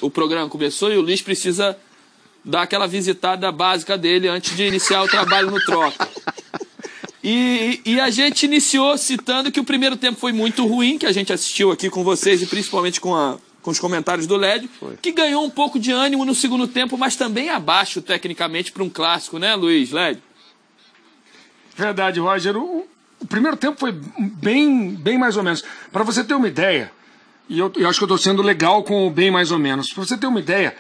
o programa começou e o Luiz precisa dar aquela visitada básica dele antes de iniciar o trabalho no Troca. E a gente iniciou citando que o primeiro tempo foi muito ruim, que a gente assistiu aqui com vocês e principalmente com os comentários do Lédio, que ganhou um pouco de ânimo no segundo tempo, mas também abaixo tecnicamente para um clássico, né, Luiz? Lédio? Verdade, Roger. O primeiro tempo foi bem mais ou menos. Para você ter uma ideia, e eu acho que eu estou sendo legal com o bem mais ou menos, para você ter uma ideia,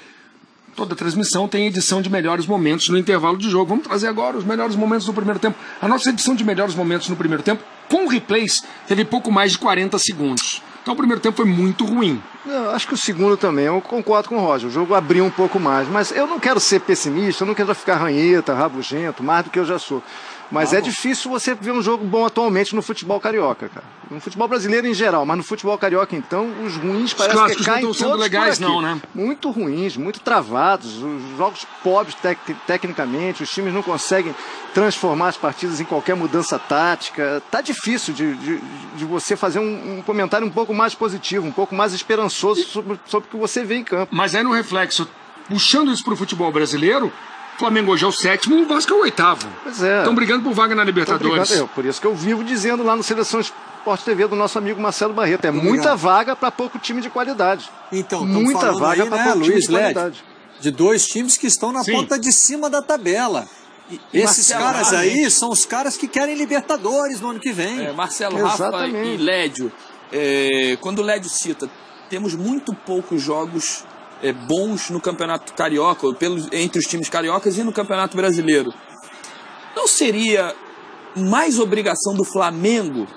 toda transmissão tem edição de melhores momentos no intervalo de jogo. Vamos trazer agora os melhores momentos do primeiro tempo. A nossa edição de melhores momentos no primeiro tempo, com replays, teve pouco mais de 40 segundos. Então o primeiro tempo foi muito ruim. Eu acho que o segundo também, eu concordo com o Roger. O jogo abriu um pouco mais, mas eu não quero ser pessimista, eu não quero ficar ranheta, rabugento, mais do que eu já sou. Mas é difícil você ver um jogo bom atualmente no futebol carioca, cara. No futebol brasileiro em geral, mas no futebol carioca, então, os ruins parece que caem todos legais, por aqui. Não, né? Muito ruins, muito travados, os jogos pobres tecnicamente, os times não conseguem transformar as partidas em qualquer mudança tática. Tá difícil de você fazer um comentário um pouco mais positivo, um pouco mais esperançoso sobre o que você vê em campo. Mas aí no reflexo, puxando isso pro futebol brasileiro, o Flamengo hoje é o 7º, o Vasco é o 8º. Pois é. Estão brigando por vaga na Libertadores. Por isso que eu vivo dizendo lá no Seleção Sport TV do nosso amigo Marcelo Barreto. É muita vaga para pouco time de qualidade. Então, muita vaga para pouco time de qualidade. De dois times que estão na ponta de cima da tabela. E esses caras aí são os caras que querem Libertadores no ano que vem. Marcelo, Rafa e Lédio. Quando o Lédio cita, temos muito poucos jogos bons no Campeonato Carioca, entre os times cariocas e no Campeonato Brasileiro. Não seria mais obrigação do Flamengo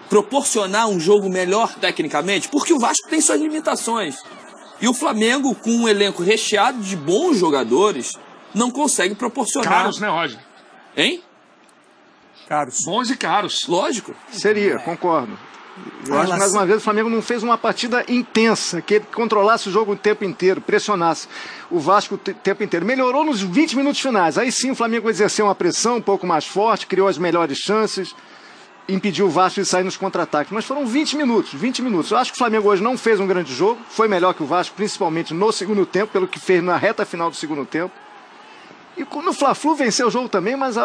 proporcionar um jogo melhor tecnicamente? Porque o Vasco tem suas limitações. E o Flamengo, com um elenco recheado de bons jogadores, não consegue proporcionar... Caros, né, Roger? Hein? Caros. Bons e caros. Lógico. Seria, concordo. Eu acho que mais uma vez o Flamengo não fez uma partida intensa, que ele controlasse o jogo o tempo inteiro, pressionasse o Vasco o tempo inteiro. Melhorou nos 20 minutos finais. Aí sim o Flamengo exerceu uma pressão um pouco mais forte, criou as melhores chances, impediu o Vasco de sair nos contra-ataques. Mas foram 20 minutos, 20 minutos. Eu acho que o Flamengo hoje não fez um grande jogo, foi melhor que o Vasco, principalmente no segundo tempo, pelo que fez na reta final do segundo tempo. E no Fla-Flu venceu o jogo também, mas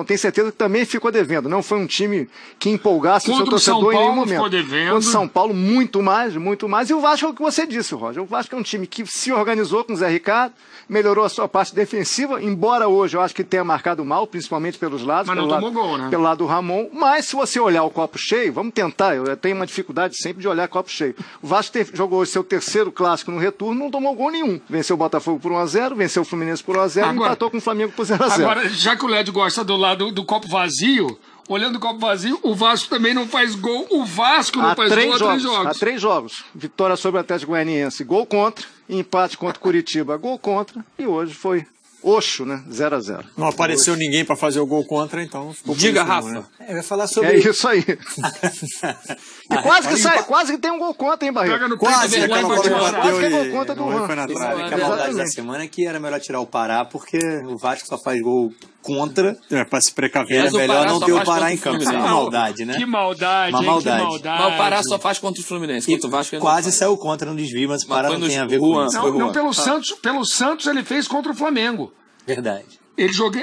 tenho certeza que também ficou devendo. Não foi um time que empolgasse o seu torcedor em nenhum momento. Ficou devendo. Contra o São Paulo, muito mais. E o Vasco é o que você disse, Roger. O Vasco é um time que se organizou com o Zé Ricardo, melhorou a sua parte defensiva, embora hoje eu acho que tenha marcado mal, principalmente pelos lados. Mas não tomou gol, né? Pelo lado do Ramon. Mas se você olhar o copo cheio, vamos tentar, eu tenho uma dificuldade sempre de olhar copo cheio. O Vasco jogou hoje seu terceiro clássico no retorno, não tomou gol nenhum. Venceu o Botafogo por 1-0, venceu o Fluminense por 1-0 e empatou com o Flamengo por 0-0. Agora, já que o Lédio gosta do lado do copo vazio, olhando o copo vazio, o Vasco também não faz gol. O Vasco não faz gol há 3 jogos. Há 3 jogos. Vitória sobre o Atlético Goianiense, gol contra. Empate contra o Curitiba, gol contra. E hoje foi Oxo, né? 0-0. Não apareceu ninguém para fazer o gol contra, então ficou. Diga, Rafa. Né? Eu ia falar sobre... É isso aí. E quase que tem um gol contra, hein, Barreto? Quase que é gol contra do Juan. A maldade da semana é que era melhor tirar o Pará, porque o Vasco só faz gol contra. Para se precaver. É melhor não ter o Pará em campo. É uma maldade, né? Que maldade, uma maldade. Mas o Pará só faz contra o Fluminense. Contra o Vasco quase saiu contra no desvio, mas o Pará não tem a ver com isso. Não, pelo Santos ele fez contra o Flamengo. Verdade. Era um jogo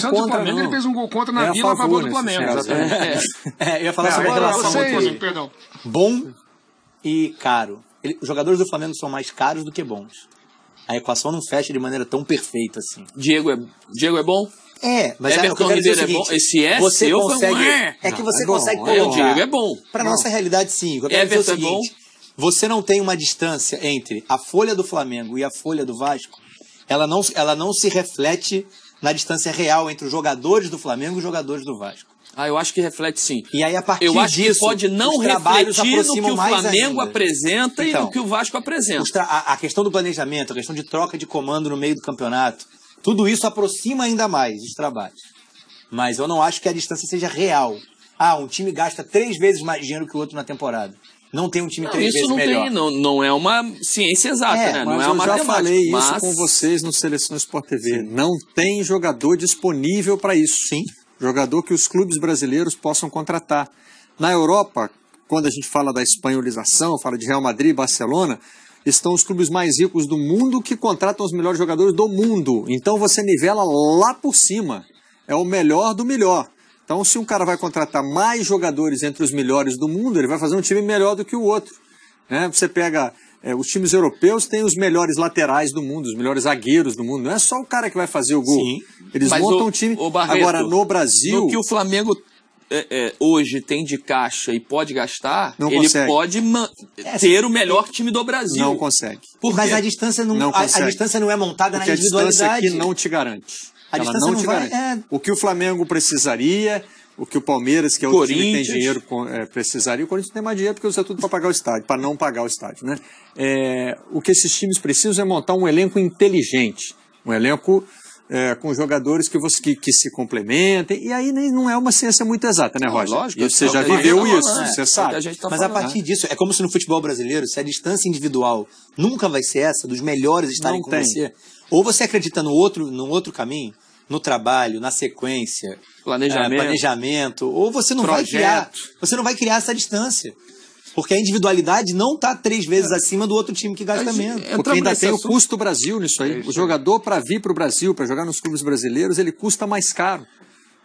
Santos e Flamengo, ele fez um gol contra na Vila a favor do Flamengo. Exatamente. Eu ia falar sobre a relação perdão. Bom e caro. Os jogadores do Flamengo são mais caros do que bons. A equação não fecha de maneira tão perfeita assim. Diego é bom? Mas Everton Ribeiro é bom. Esse você consegue. Que você consegue colocar. O Diego é bom. Para nossa realidade, sim. Eu quero dizer o seguinte: você não tem uma distância entre a folha do Flamengo e a folha do Vasco. Ela não se reflete na distância real entre os jogadores do Flamengo e os jogadores do Vasco. Eu acho que reflete sim. E aí, a partir disso, eu acho que pode não refletir no que o Flamengo apresenta e no que o Vasco apresenta. A questão do planejamento, a questão de troca de comando no meio do campeonato, tudo isso aproxima ainda mais os trabalhos. Mas eu não acho que a distância seja real. Um time gasta 3 vezes mais dinheiro que o outro na temporada. Não tem um time 3 vezes melhor. Não é uma ciência exata, né? Não é uma matemática. Eu já falei isso com vocês no Seleção Sport TV. Sim. Não tem jogador disponível para isso. Sim. Jogador que os clubes brasileiros possam contratar. Na Europa, quando a gente fala da espanholização, fala de Real Madrid e Barcelona, estão os clubes mais ricos do mundo que contratam os melhores jogadores do mundo. Então você nivela lá por cima. É o melhor do melhor. Então se um cara vai contratar mais jogadores entre os melhores do mundo, ele vai fazer um time melhor do que o outro. Né? Você pega... os times europeus têm os melhores laterais do mundo, os melhores zagueiros do mundo. Não é só o cara que vai fazer o gol. Sim. Eles montam um time... Barreto, agora, no Brasil... No que o Flamengo hoje tem de caixa e pode gastar, não ele consegue. Pode ter o melhor time do Brasil. Não consegue. Mas a distância não é montada porque na individualidade. A distância aqui não te garante. Ela não te garante. O que o Flamengo precisaria... O que o Palmeiras, que é o time que tem dinheiro, precisaria. O Corinthians tem mais dinheiro porque usa tudo para pagar o estádio, para não pagar o estádio. Né? O que esses times precisam é montar um elenco inteligente. Um elenco com jogadores que se complementem. E aí não é uma ciência muito exata, né, Roger? Lógico. Você já viveu isso, você sabe. Mas a partir disso, é como se no futebol brasileiro, se a distância individual nunca vai ser essa, dos melhores estarem com você, ou você acredita no outro caminho, no trabalho, na sequência, planejamento, ou você não vai criar essa distância. Porque a individualidade não está 3 vezes acima do outro time que gasta menos. Porque ainda tem o custo Brasil nisso aí. O jogador, para vir para o Brasil, para jogar nos clubes brasileiros, ele custa mais caro.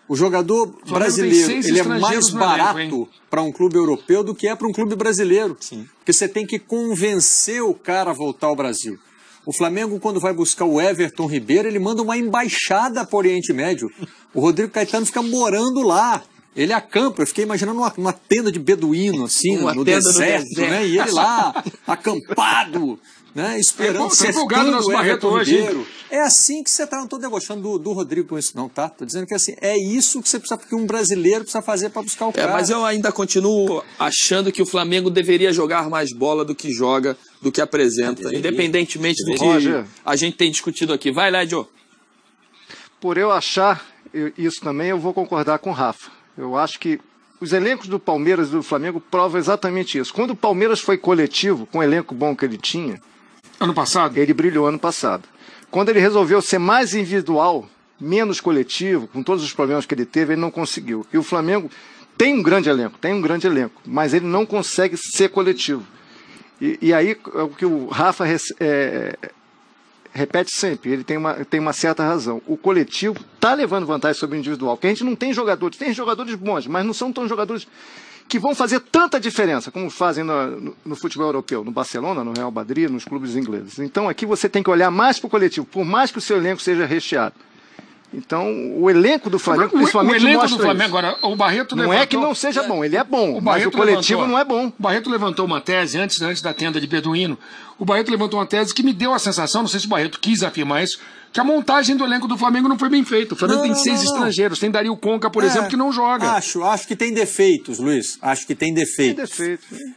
O jogador brasileiro, ele é mais barato para um clube europeu do que é para um clube brasileiro. Sim. Porque você tem que convencer o cara a voltar ao Brasil. O Flamengo, quando vai buscar o Everton Ribeiro, ele manda uma embaixada para o Oriente Médio. O Rodrigo Caetano fica morando lá. Ele acampa. Eu fiquei imaginando uma tenda de beduíno, assim, no deserto, né? E ele lá, acampado, né? Esperando ser nosso Barreto hoje. Ribeiro. É assim que você está. Não estou debochando do Rodrigo com isso, não, tá? Estou dizendo que assim, é isso que você precisa, que um brasileiro precisa fazer para buscar o cara. Mas eu ainda continuo achando que o Flamengo deveria jogar mais bola do que joga, do que apresenta, independentemente do que a gente tem discutido aqui. Vai, Lédio. Por eu achar isso também, eu vou concordar com o Rafa. Eu acho que os elencos do Palmeiras e do Flamengo provam exatamente isso. Quando o Palmeiras foi coletivo, com o elenco bom que ele tinha... Ano passado? Ele brilhou ano passado. Quando ele resolveu ser mais individual, menos coletivo, com todos os problemas que ele teve, ele não conseguiu. E o Flamengo tem um grande elenco, mas ele não consegue ser coletivo. E aí, é o que o Rafa repete sempre, ele tem uma certa razão. O coletivo está levando vantagem sobre o individual, porque a gente não tem jogadores, tem jogadores bons, mas não são tão jogadores que vão fazer tanta diferença como fazem no futebol europeu, no Barcelona, no Real Madrid, nos clubes ingleses. Então aqui você tem que olhar mais para o coletivo, por mais que o seu elenco seja recheado. Então, o elenco do Flamengo, principalmente, o elenco do Flamengo, agora, o Barreto não levantou... é que não seja bom, ele é bom, mas o coletivo não é bom. O Barreto levantou uma tese, antes da tenda de Beduíno, o Barreto levantou uma tese que me deu a sensação, não sei se o Barreto quis afirmar isso, que a montagem do elenco do Flamengo não foi bem feita. O Flamengo tem 6 estrangeiros, tem Dario Conca, por exemplo, que não joga. Acho que tem defeitos, Luiz, acho que tem defeitos. Tem defeitos.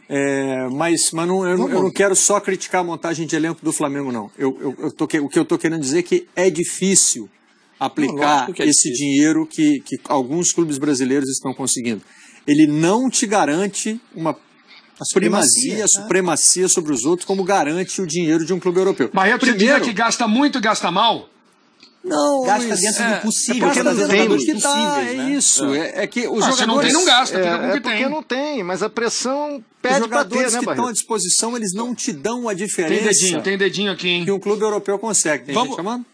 Mas eu não quero só criticar a montagem de elenco do Flamengo, não. O que eu estou querendo dizer é que é difícil aplicar esse dinheiro que alguns clubes brasileiros estão conseguindo. Ele não te garante uma supremacia sobre os outros, como garante o dinheiro de um clube europeu. Barreto diria que gasta muito e gasta mal? Não, gasta dentro do possível. Porque não tem, né? Isso. É que os jogadores... Se não tem, não gasta. Porque não tem, mas a pressão pede para ter, né, Barreto? Que estão à disposição, eles não te dão a diferença. Tem dedinho aqui, hein? Que um clube europeu consegue. Tem gente chamando?